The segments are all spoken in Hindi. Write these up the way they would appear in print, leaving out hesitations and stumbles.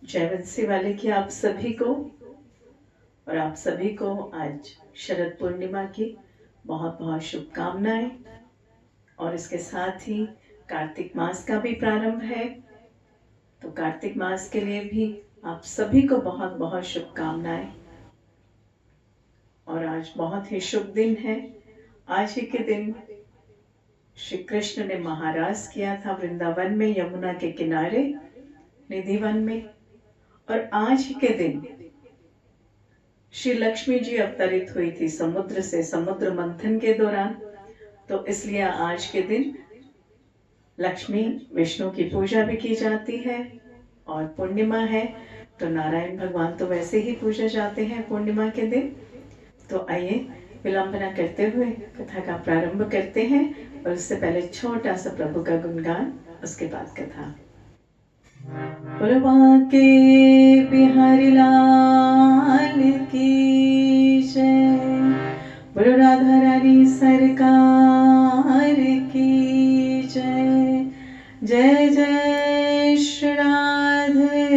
जयवंशी वाले की आप सभी को और आप सभी को आज शरद पूर्णिमा की बहुत बहुत शुभकामनाएं। और इसके साथ ही कार्तिक मास का भी प्रारंभ है, तो कार्तिक मास के लिए भी आप सभी को बहुत बहुत शुभकामनाएं। और आज बहुत ही शुभ दिन है। आज ही के दिन श्री कृष्ण ने महाराज किया था वृंदावन में, यमुना के किनारे निधिवन में। और आज ही के दिन श्री लक्ष्मी जी अवतरित हुई थी समुद्र से, समुद्र मंथन के दौरान। तो इसलिए आज के दिन लक्ष्मी विष्णु की पूजा भी की जाती है। और पूर्णिमा है तो नारायण भगवान तो वैसे ही पूजे जाते हैं पूर्णिमा के दिन। तो आइए विलंबना करते हुए कथा का प्रारंभ करते हैं। और उससे पहले छोटा सा प्रभु का गुणगान, उसके बाद कथा। के बिहारी लाल की जय, बोलो राधा रानी सरकार की जय। जय जय श्री राधे,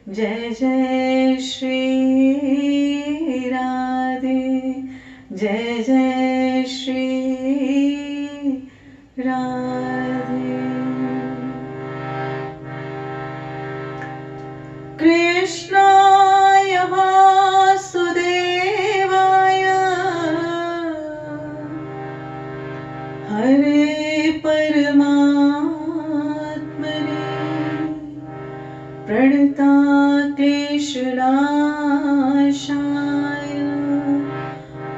जय जय श्री राधे, जय जय श्री राधे। कृष्णाय वासुदेवाय, हरे परमात्मने, प्रणता क्लेशनाशाय,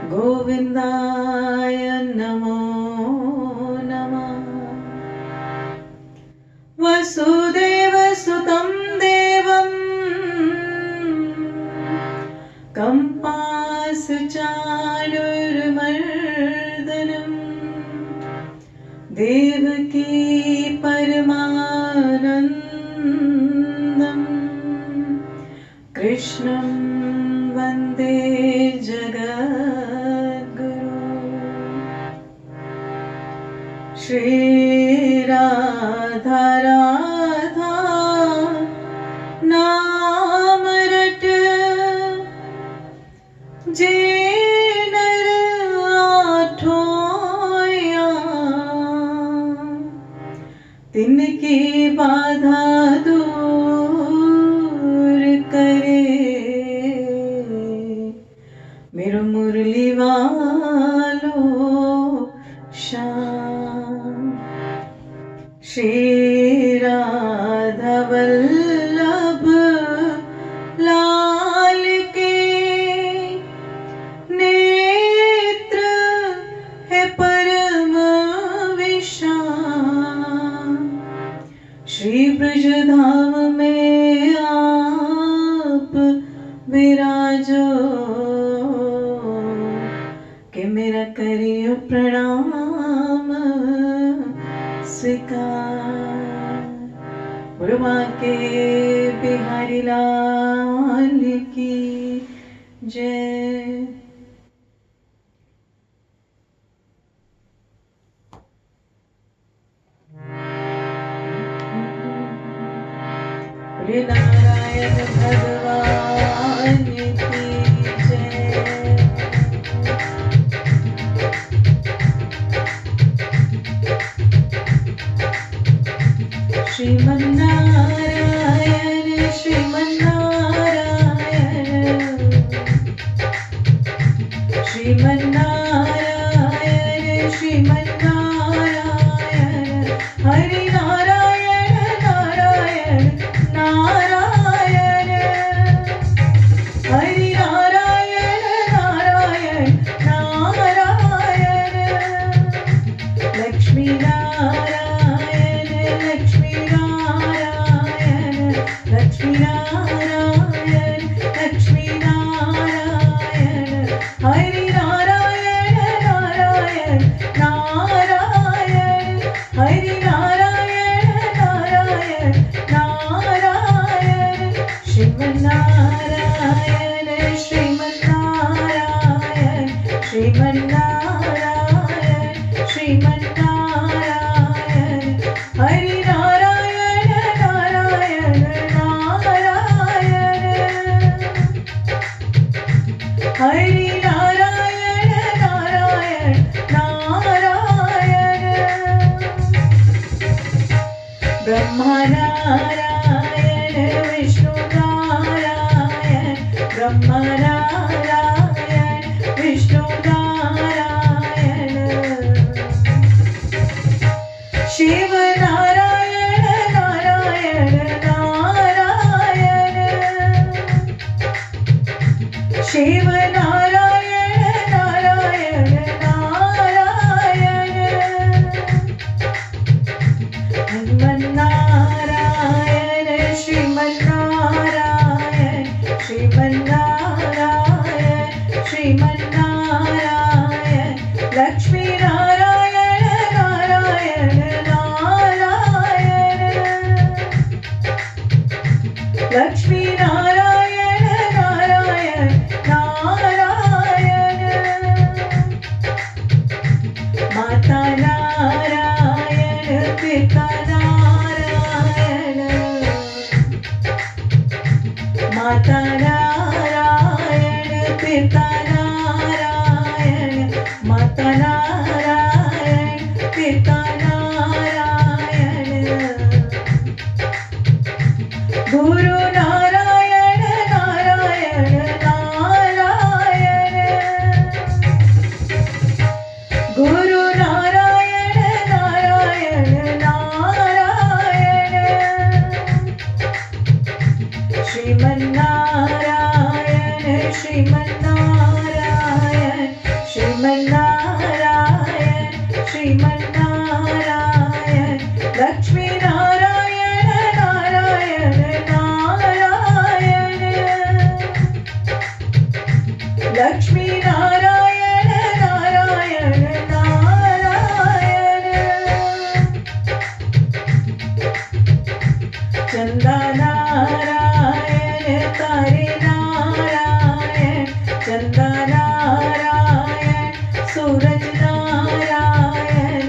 गोविन्दाय नमो नमः। वसुदेवसुतं देवं कंपासचाणूरमर्दनं, देवकी परमानन्दं, कृष्णं वन्दे जगद्गुरुं। श्री राधा राधा नाम रट, जे नर आठोया, तिनकी बाधा दूर करे, मेरो मुरली वालो श्याम। श्री राधा वल्लभ लाल के नेत्र है परम विशाल, श्री ब्रजधाम में आप विराजो, कि मेरा करियो प्रणाम स्वीकार। गुरुमा के बिहारी लाल की जय। नारायण भगवान की जय। श्रीमन्नारायण श्रीमन्नारायण, श्रीमन्नारायण श्रीमन्नारायण, हरि नारायण नारायण नारायण, हरि नारायण नारायण नारायण, लक्ष्मी नारायण लक्ष्मी नारायण, लक्ष्मी नारायण लक्ष्मी नारायण, हरि नारायण नारायण नारायण, हरि नारायण ब्रह्मा नारायण विष्णु नारायण, ब्रह्मा नारायण विष्णु नारायण, शिव नारायण नारायण नारायण, शिव नारायण नारायण नारायण, हनुमन्नारायण श्रीमन्नारायण, श्रीमन्नारायण श्रीमन्नारायण, लक्ष्मी नारायण नारायण नारायण, लक्ष्मी नारायण नारायण नारायण, माता नारायण पिता नारायण, माता नारायण पिता नारायण, माता नारायण पिता नारायण, गुरु नारायण नारायण नारायण, गुरु नारायण नारायण नारायण, श्रीमन्नारायण श्रीमन्नारायण, श्रीमन्नारायण श्रीमन्नारायण, लक्ष्मी नारायण नारायण नारायण, लक्ष्मी नारायण नारायण नारायण, चंदा नारायण तारे नारायण, चंदा नारायण सूरज नारायण,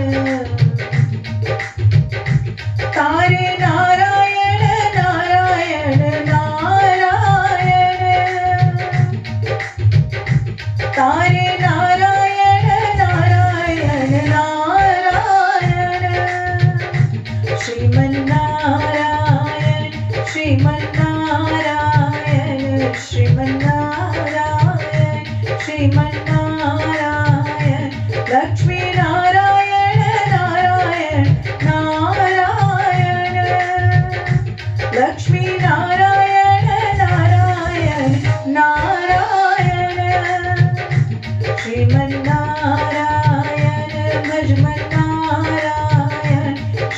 तारे नारायण नारायण नारायण, तारे नारायण नारायण नारायण, श्रीमन्नारायण श्रीमन्नारायण, श्रीमन्नारायण श्रीमन्नारायण, लक्ष्मी नारायण नारायण नारायण, लक्ष्मी नारायण नारायण नारायण, श्रीमन्नारायण भजमन्नारायण,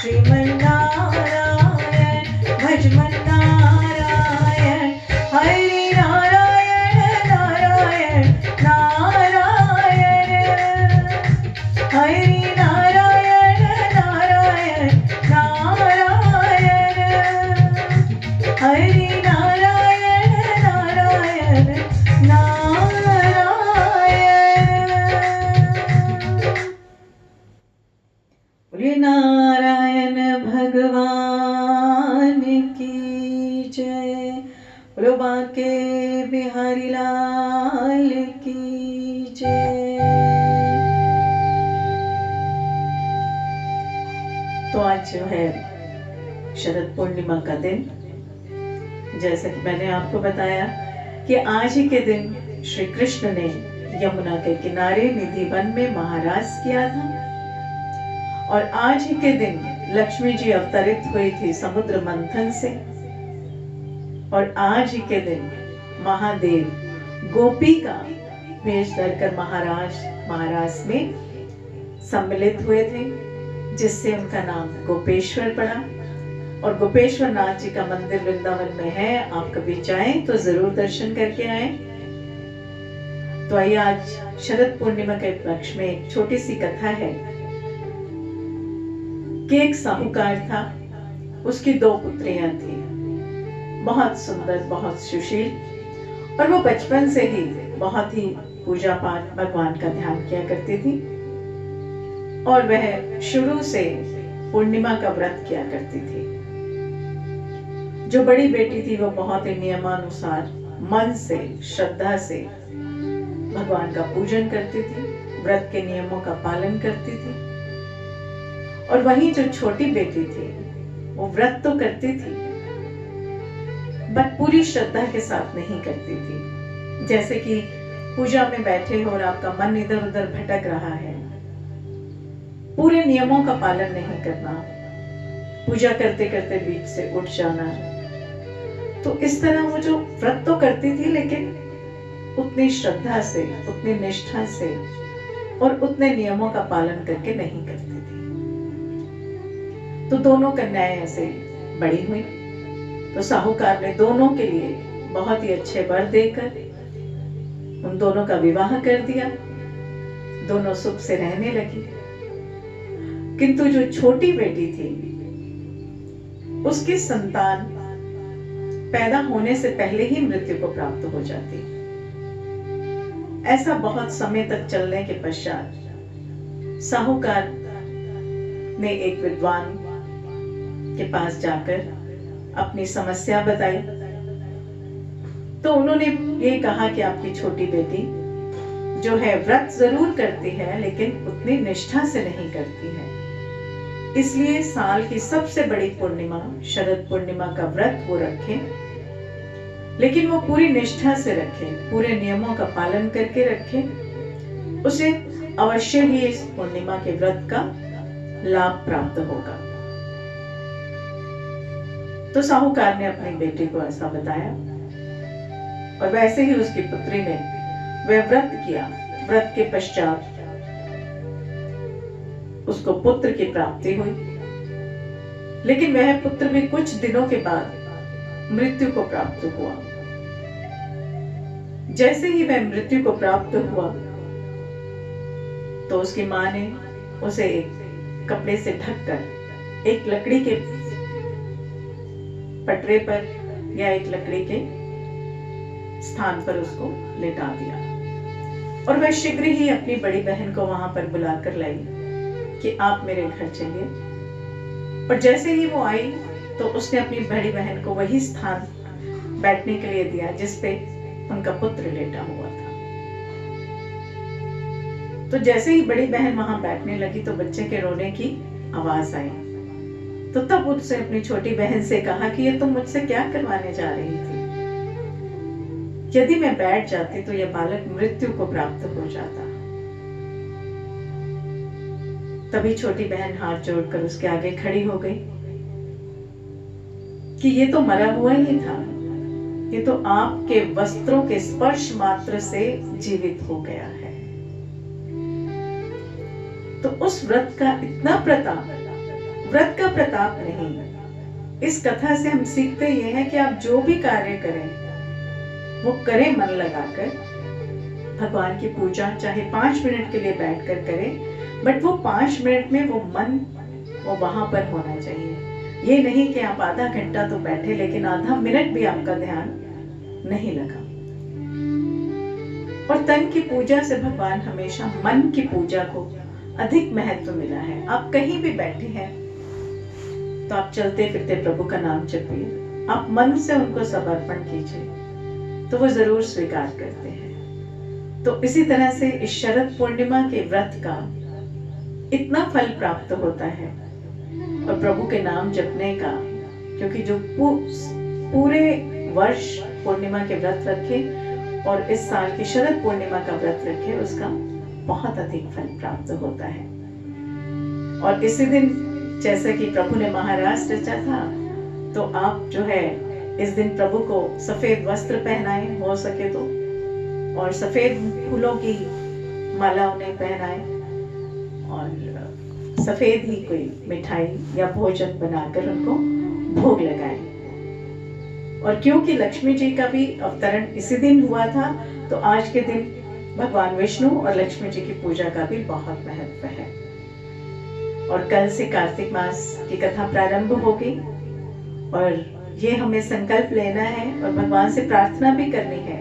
श्रीमन्नारायण भजमन्नारायण, हरि नारायण नारायण नारायण, हरि नारायण नारायण नारायण, हरि नारायण नारायण नारायण, बोलिए नारायण भगवान की जय, बोलो बांके बिहारी लाल की जय। तो आज जो है शरद पूर्णिमा का दिन, जैसा कि मैंने आपको बताया कि आज ही के दिन श्री कृष्ण ने यमुना के किनारे निधि वन में महाराज किया था, और आज ही के दिन लक्ष्मी जी अवतरित हुई थी समुद्र मंथन से, और आज ही के दिन महादेव गोपी का वेश धरकर महाराज में सम्मिलित हुए थे, जिससे उनका नाम गोपेश्वर पड़ा। और गोपेश्वर नाथ जी का मंदिर वृंदावन में है, आप कभी जाएं तो जरूर दर्शन करके आए। तो आइए आज शरद पूर्णिमा के उपलक्ष्य में एक छोटी सी कथा है कि एक साहूकार था, उसकी 2 पुत्रियां थी, बहुत सुंदर, बहुत सुशील, और वो बचपन से ही बहुत ही पूजा पाठ भगवान का ध्यान किया करती थी, और वह शुरू से पूर्णिमा का व्रत किया करती थी। जो बड़ी बेटी थी वो बहुत ही नियमानुसार मन से, श्रद्धा से भगवान का पूजन करती थी, व्रत के नियमों का पालन करती थी। और वहीं जो छोटी बेटी थी वो व्रत तो करती थी बट पूरी श्रद्धा के साथ नहीं करती थी। जैसे कि पूजा में बैठे हो और आपका मन इधर उधर भटक रहा है, पूरे नियमों का पालन नहीं करना, पूजा करते करते बीच से उठ जाना। तो इस तरह वो जो व्रत तो करती थी लेकिन उतनी श्रद्धा से, उतनी निष्ठा से और उतने नियमों का पालन करके नहीं करती थी। तो दोनों कन्याएं ऐसे बड़ी हुई। तो साहूकार ने दोनों के लिए बहुत ही अच्छे वर देकर उन दोनों का विवाह कर दिया। दोनों सुख से रहने लगी। किंतु जो छोटी बेटी थी उसकी संतान पैदा होने से पहले ही मृत्यु को प्राप्त हो जाती। ऐसा बहुत समय तक चलने के पश्चात साहूकार ने एक विद्वान के पास जाकर अपनी समस्या बताई। तो उन्होंने ये कहा कि आपकी छोटी बेटी जो है व्रत जरूर करती है लेकिन उतनी निष्ठा से नहीं करती है, इसलिए साल की सबसे बड़ी पूर्णिमा शरद पूर्णिमा का व्रत वो रखे, लेकिन वो पूरी निष्ठा से रखे, पूरे नियमों का पालन करके रखे, उसे अवश्य ही इस पूर्णिमा के व्रत का लाभ प्राप्त होगा। तो साहूकार ने अपनी बेटी को ऐसा बताया और वैसे ही उसकी पुत्री ने वह व्रत किया। व्रत के पश्चात उसको पुत्र की प्राप्ति हुई, लेकिन वह पुत्र भी कुछ दिनों के बाद मृत्यु को प्राप्त हुआ। जैसे ही वह मृत्यु को प्राप्त हुआ तो उसकी मां ने उसे एक कपड़े से ढककर एक लकड़ी के पटरे पर या एक लकड़ी के स्थान पर उसको लेटा दिया और वह शीघ्र ही अपनी बड़ी बहन को वहां पर बुलाकर लाई कि आप मेरे घर चलिए। और जैसे ही वो आई तो उसने अपनी बड़ी बहन को वही स्थान बैठने के लिए दिया जिस पे उनका पुत्र लेटा हुआ था। तो जैसे ही बड़ी बहन वहां बैठने लगी तो बच्चे के रोने की आवाज आई। तो तब उसने अपनी छोटी बहन से कहा कि ये तुम मुझसे क्या करवाने जा रही थी? यदि मैं बैठ जाती तो यह बालक मृत्यु को प्राप्त हो जाता। तभी छोटी बहन हाथ जोड़कर उसके आगे खड़ी हो गई कि ये तो मरा हुआ ही था, ये तो आपके वस्त्रों के स्पर्श मात्र से जीवित हो गया है। तो उस व्रत का इतना प्रताप, व्रत का प्रताप नहीं। इस कथा से हम सीखते ये हैं कि आप जो भी कार्य करें वो करें मन लगाकर। भगवान की पूजा चाहे 5 मिनट के लिए बैठकर करें, बट वो 5 मिनट में वो मन वो वहां पर होना चाहिए। ये नहीं कि आप आधा घंटा तो बैठे लेकिन आधा मिनट भी आपका ध्यान नहीं लगा। और तन की पूजा से भगवान हमेशा मन की पूजा को अधिक महत्व मिला है। आप कहीं भी बैठे हैं तो आप चलते फिरते प्रभु का नाम जपिए, आप मन से उनको समर्पण कीजिए तो वो जरूर स्वीकार करते हैं। तो इसी तरह से इस शरद पूर्णिमा के व्रत का इतना फल प्राप्त होता है और प्रभु के नाम जपने का, क्योंकि जो पूरे वर्ष पूर्णिमा के व्रत रखे और इस साल की शरद पूर्णिमा का व्रत रखे उसका बहुत अधिक फल प्राप्त होता है। और इसी दिन जैसे कि प्रभु ने महारास रचा था तो आप जो है इस दिन प्रभु को सफेद वस्त्र पहनाएं हो सके तो, और सफेद फूलों की माला उन्हें पहनाएं और सफेद ही कोई मिठाई या भोजन बनाकर उनको भोग लगाएं। और क्योंकि लक्ष्मी जी का भी अवतरण इसी दिन हुआ था तो आज के दिन भगवान विष्णु और लक्ष्मी जी की पूजा का भी बहुत महत्व है। और कल से कार्तिक मास की कथा प्रारंभ होगी और ये हमें संकल्प लेना है और भगवान से प्रार्थना भी करनी है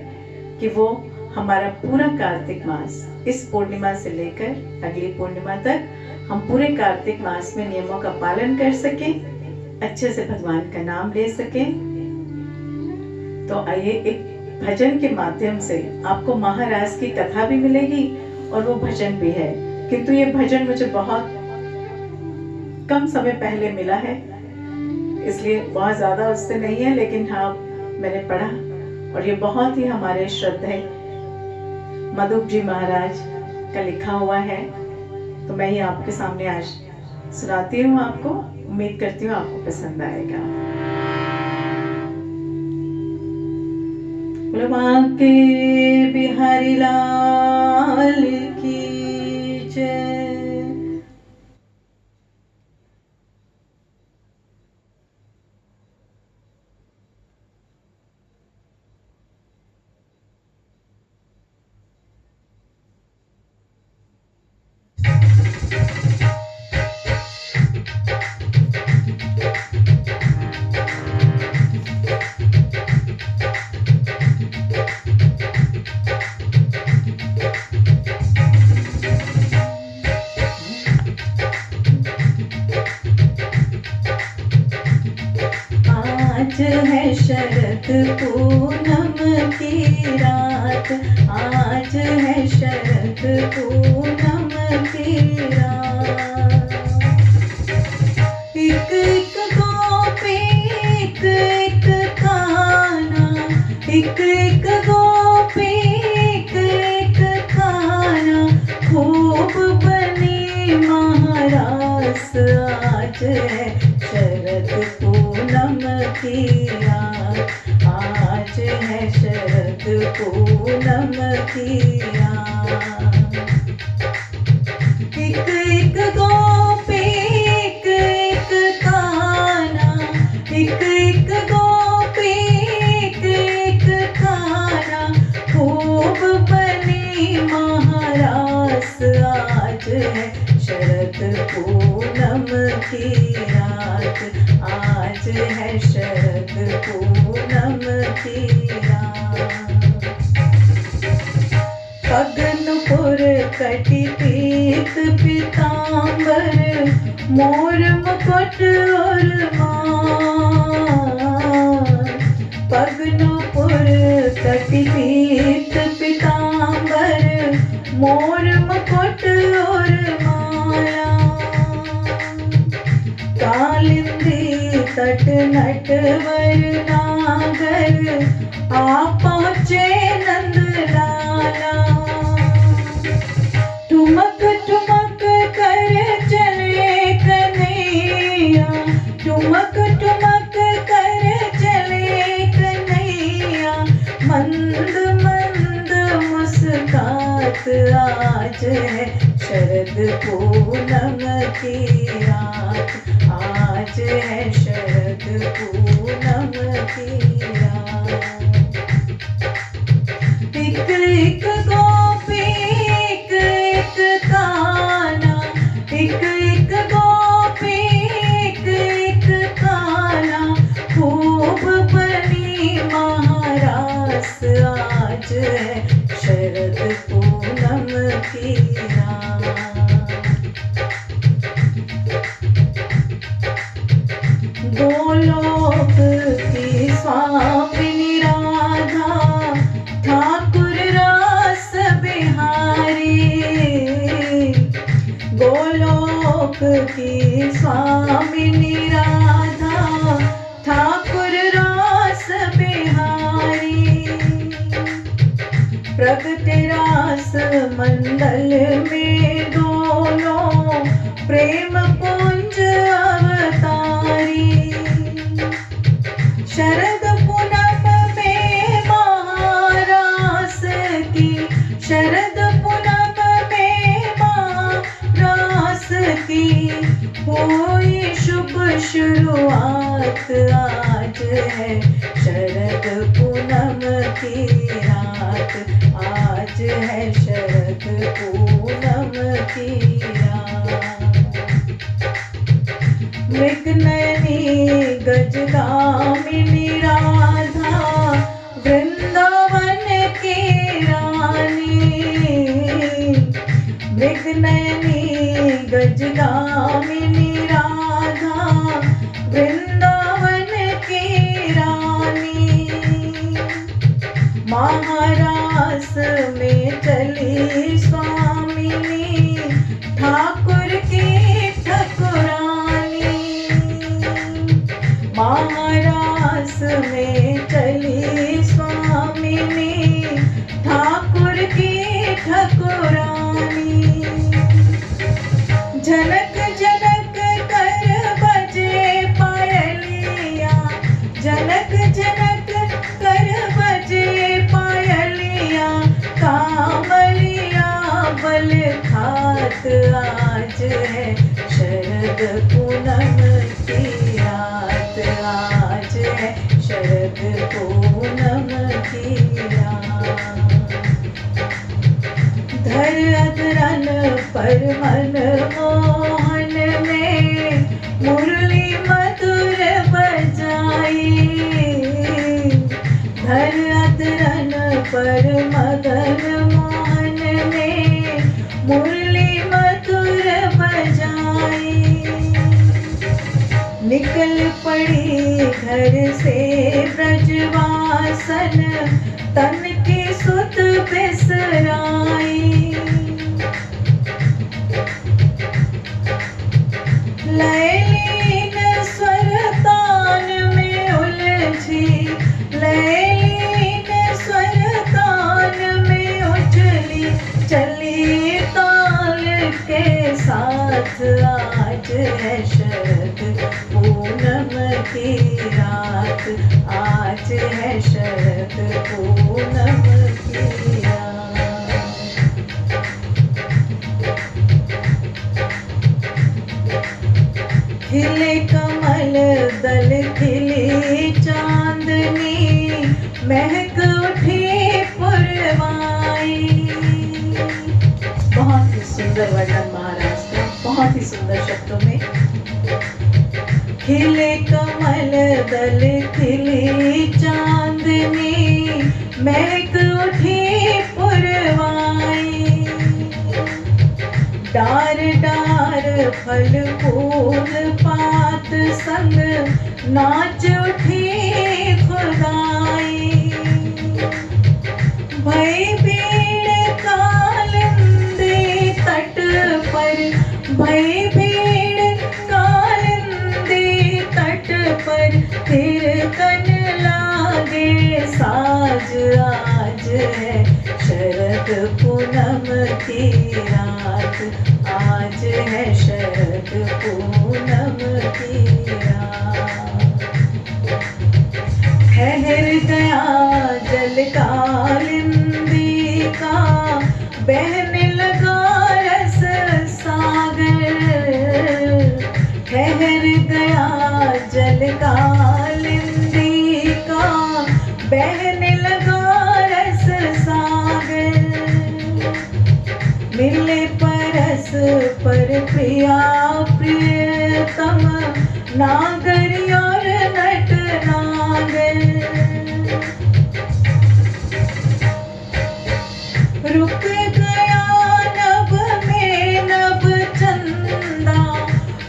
कि वो हमारा पूरा कार्तिक मास इस पूर्णिमा से लेकर अगली पूर्णिमा तक हम पूरे कार्तिक मास में नियमों का पालन कर सके, अच्छे से भगवान का नाम ले सके। तो आइए एक भजन के माध्यम से आपको महाराज की कथा भी मिलेगी और वो भजन भी है, किंतु ये भजन मुझे बहुत कम समय पहले मिला है इसलिए बहुत ज़्यादा उससे नहीं है, लेकिन हाँ मैंने पढ़ा और ये बहुत ही हमारे श्रद्धेय मधुप जी महाराज का लिखा हुआ है, तो मैं ये आपके सामने आज सुनाती हूँ आपको। उम्मीद करती हूँ आपको पसंद आएगा। के बिहारी लाल की जय। आज है शरद पूनम की रात, आज है शरद पूनम की रात। एक एक गोपी एक एक खाना, एक एक गोपी एक एक खाना, खूब बनी महारास। आज है शरद पूनम की रात, आज है शरद पूनम की रात। एक एक गोपी एक एक खाना, एक एक गोपी एक एक खाना, खूब बनी महारास। आज है शरद पूनम की रात, आज है शरद पूनम की रात। पगनपुर कटी पीत पीतांबर, मोर मुकुट और माल। पगनपुर कटी पीत पीतांबर, मोर मुकुट और माला। कालिंदी तट नटवर नागर, आ पहुँचे नंद लाला। ठुमक ठुमक कर चले कन्हैया, ठुमक ठुमक कर चले कन्हैया, मंद मंद मुस्कात। आज है शरद पूनम की रात, आज है शरद पूनम की रात। एक एक गोपी एक एक खाना, एक एक गोपी एक एक खाना, खूब बनी महारास। आज है शरद पूनम की रात। गोलोक की स्वामिनी राधा, ठाकुर रास बिहारी। गोलोक की स्वामिनी राधा, ठाकुर रास बिहारी। प्रगटे रास मंडल में दोनों, प्रेम पुंज अवतारी। शरद पूनम में महारास की, शरद पूनम में महारास की, हुई शुभ शुरुआत। आज है शरद पूनम की रात, आज है शरद पूनम की रात। मृगनयनी गजगामिनी राधा, वृंदावन की रानी। मृगनयनी गजगामिनी राधा, वृंदावन की रानी। महारास में चली स्वामिनी, ठाकुर की ठकुरानी। महारास में चली स्वामिनी, ठाकुर की ठकुरानी। झनक झनक कर बजे पायलिया, झनक झनक कर बजे पायलिया, कांवरिया बल खात आज है शरद पूनम की रात, आज है शरद पूनम की रात। धर अधरन पर मन मोहन में, मुरली मधुर बजाई। धर अधरन पर मदन मोहन में, मुरली मधुर बजाई। निकल पड़ी घर से ब्रजवासन, तन की सुध बिसराई। लैलीन स्वरतान में उलझी, लैलीन स्वरतान में उछली, चली ताल के साथ आज है शरद पूनम की रात, आज है शरद पूनम की रात। खिले कमल दल खिली चांदनी, महक उठी पुरवाई। बहुत ही सुंदर वर्णन महाराज का, बहुत ही सुंदर शब्दों में। खिले कमल दल खिली चांदनी, महक उठी पुरवाई। डार डार फल फूल पात संग, नाच उठी खुदाई। भई भीड़ कालिंदी तट पर, भई भीड़ कालिंदी तट पर, थिरकन लागे साज आज है शरद पूनम की रात, आज है शरद पूनम की रात। ठहर गया जल कालिंदी का, बहने लगा रस सागर। ठहर गया जल कालिंदी का, बहने लगा रस सागर। मिले परस पर प्रिया प्रियतम, नागर और नट नागर। रुक गया नभ में नभ चंदा,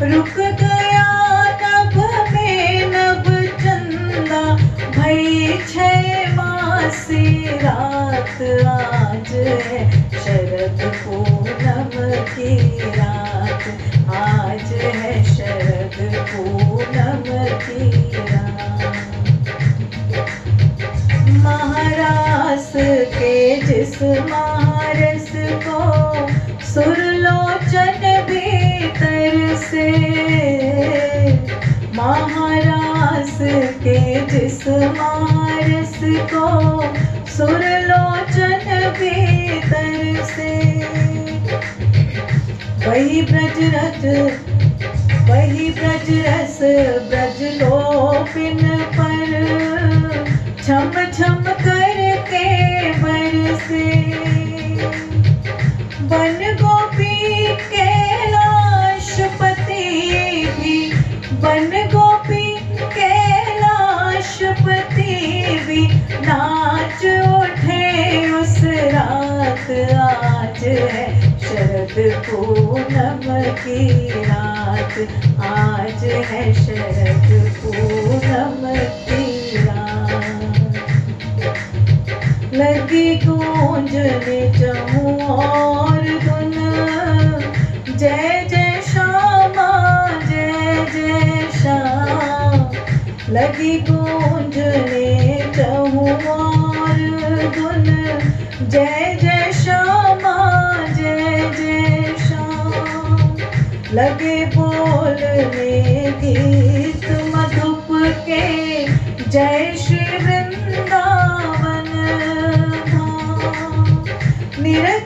रुक गया नभ में नभ चंदा। भई छह मासी रात आज है शरद पूनम की रात, आज है शरद पूनम की रात। महारास के जिस महारस को, सुरलोचन भीतर से। महारास के जिस महारस को, सुरलोचन भीतर से। वही ब्रजरथ वही ब्रजरस ब्रजलोपिन पर, छम छम करके बरसे। वन गोपी कैलाशपति भी, वन गोपी कैलाशपति भी, नाच उठे उस रात आज है शरद पूनम की रात, आज है शरद पूनम की रात। लगी गूंजने चहूं और धुन, जय जय श्यामा जय जय श्याम। लगी गूंजने चहुआर धुन, जय जय श्यामा जय जय श्याम। लगे बोलने गीत मधुप के, जय श्री वृंदावन धाम। निरख